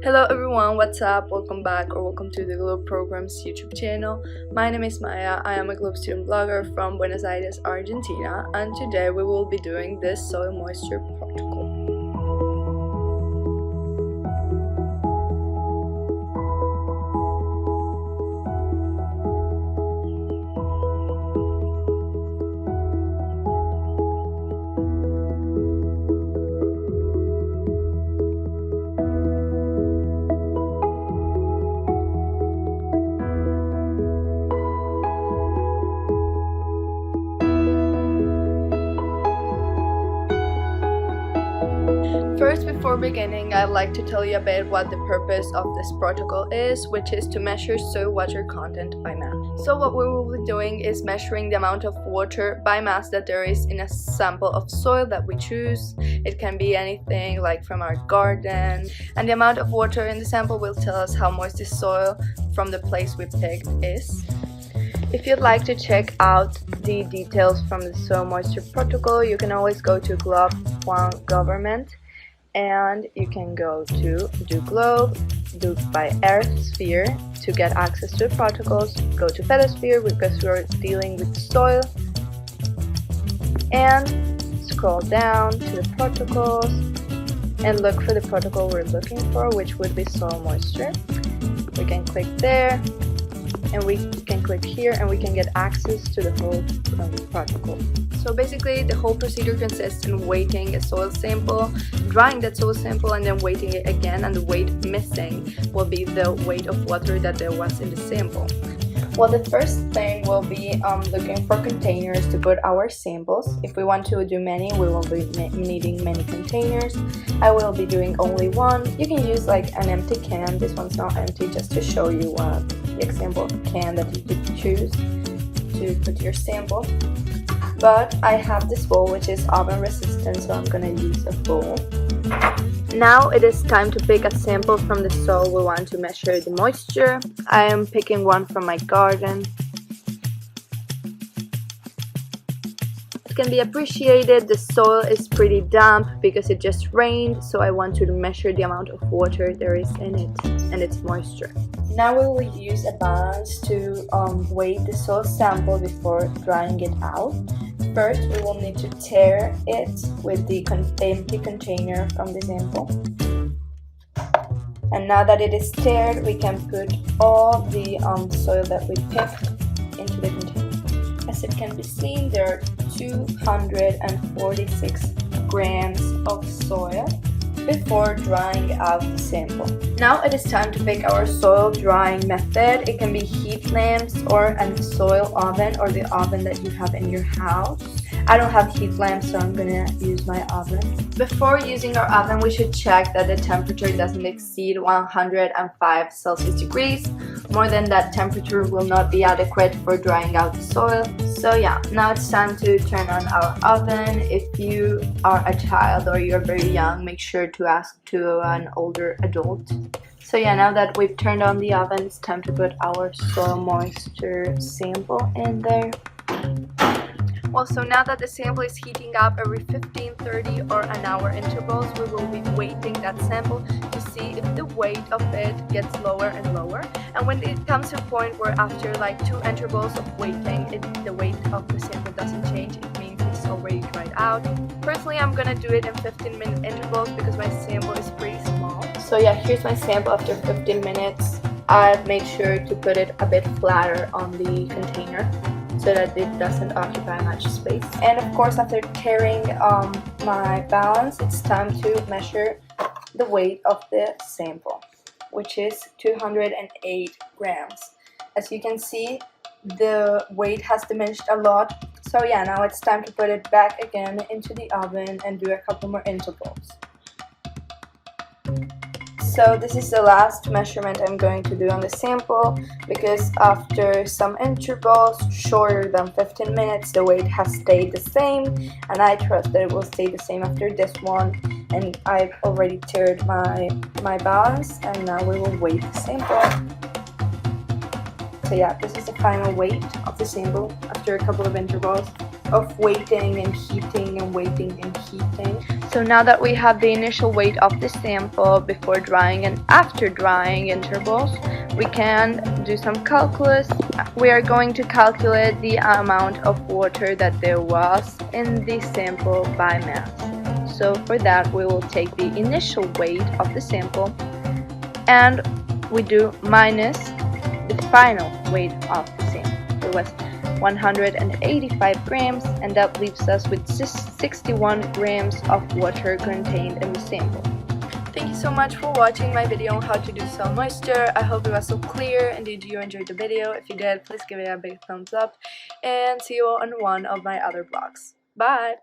Hello everyone, what's up? Welcome back or welcome to the Globe Program's YouTube channel. My name is Maya. I am a Globe student blogger from Buenos Aires, Argentina, and today we will be doing this soil moisture protocol. First, before beginning, I'd like to tell you a bit what the purpose of this protocol is, which is to measure soil water content by mass. So what we will be doing is measuring the amount of water by mass that there is in a sample of soil that we choose. It can be anything like from our garden, and the amount of water in the sample will tell us how moist the soil from the place we picked is. If you'd like to check out the details from the soil moisture protocol, you can always go to globe.government. And you can go to do globe, do by earth sphere to get access to the protocols, go to photosphere because we're dealing with soil, and scroll down to the protocols and look for the protocol we're looking for, which would be soil moisture. We can click there and we can click here and we can get access to the whole protocol. So basically the whole procedure consists in weighting a soil sample, drying that soil sample, and then weighting it again, and the weight missing will be the weight of water that there was in the sample. Well, the first thing will be looking for containers to put our samples. If we want to do many, we will be needing many containers. I will be doing only one. You can use like an empty can. This one's not empty, just to show you the example of can that you could choose to put your sample. But I have this bowl which is oven resistant, so I'm gonna use a bowl. Now it is time to pick a sample from the soil we want to measure the moisture. I am picking one from my garden. It can be appreciated the soil is pretty damp because it just rained, so I want to measure the amount of water there is in it and its moisture. Now we will use a balance to weigh the soil sample before drying it out. First, we will need to tare it with the empty container from the sample. And now that it is tared, we can put all the soil that we picked into the container. As it can be seen, there are 246 grams of soil before drying out the sample. Now it is time to pick our soil drying method. It can be heat lamps or a soil oven or the oven that you have in your house. I don't have heat lamps, so I'm gonna use my oven. Before using our oven, we should check that the temperature doesn't exceed 105 Celsius degrees. More than that temperature will not be adequate for drying out the soil. So yeah, now it's time to turn on our oven. If you are a child or you're very young, make sure to ask to an older adult. So yeah, now that we've turned on the oven, it's time to put our soil moisture sample in there. Well, so now that the sample is heating up every 15, 30 or an hour intervals, we will be weighting that sample to see if the weight of it gets lower and lower. And when it comes to a point where after like 2 intervals of weighting, the weight of the sample doesn't change, it means it's already dried out. Personally, I'm gonna do it in 15-minute intervals because my sample is pretty small. So yeah, here's my sample after 15 minutes. I've made sure to put it a bit flatter on the container so that it doesn't occupy much space. And of course, after tearing my balance, it's time to measure the weight of the sample, which is 208 grams. As you can see, the weight has diminished a lot. So yeah, now it's time to put it back again into the oven and do a couple more intervals. So this is the last measurement I'm going to do on the sample, because after some intervals shorter than 15 minutes, the weight has stayed the same, and I trust that it will stay the same after this one. And I've already tiered my balance, and now we will weigh the sample. So yeah, this is the final weight of the sample after a couple of intervals. of waiting and heating and waiting and heating. So now that we have the initial weight of the sample before drying and after drying intervals, we can do some calculus. We are going to calculate the amount of water that there was in the sample by mass. So for that we will take the initial weight of the sample and we do minus the final weight of the sample. It was 185 grams, and that leaves us with 61 grams of water contained in the sample. Thank you so much for watching my video on how to do soil moisture. I hope it was so clear and did you enjoy the video. If you did, please give it a big thumbs up and see you on one of my other vlogs. Bye!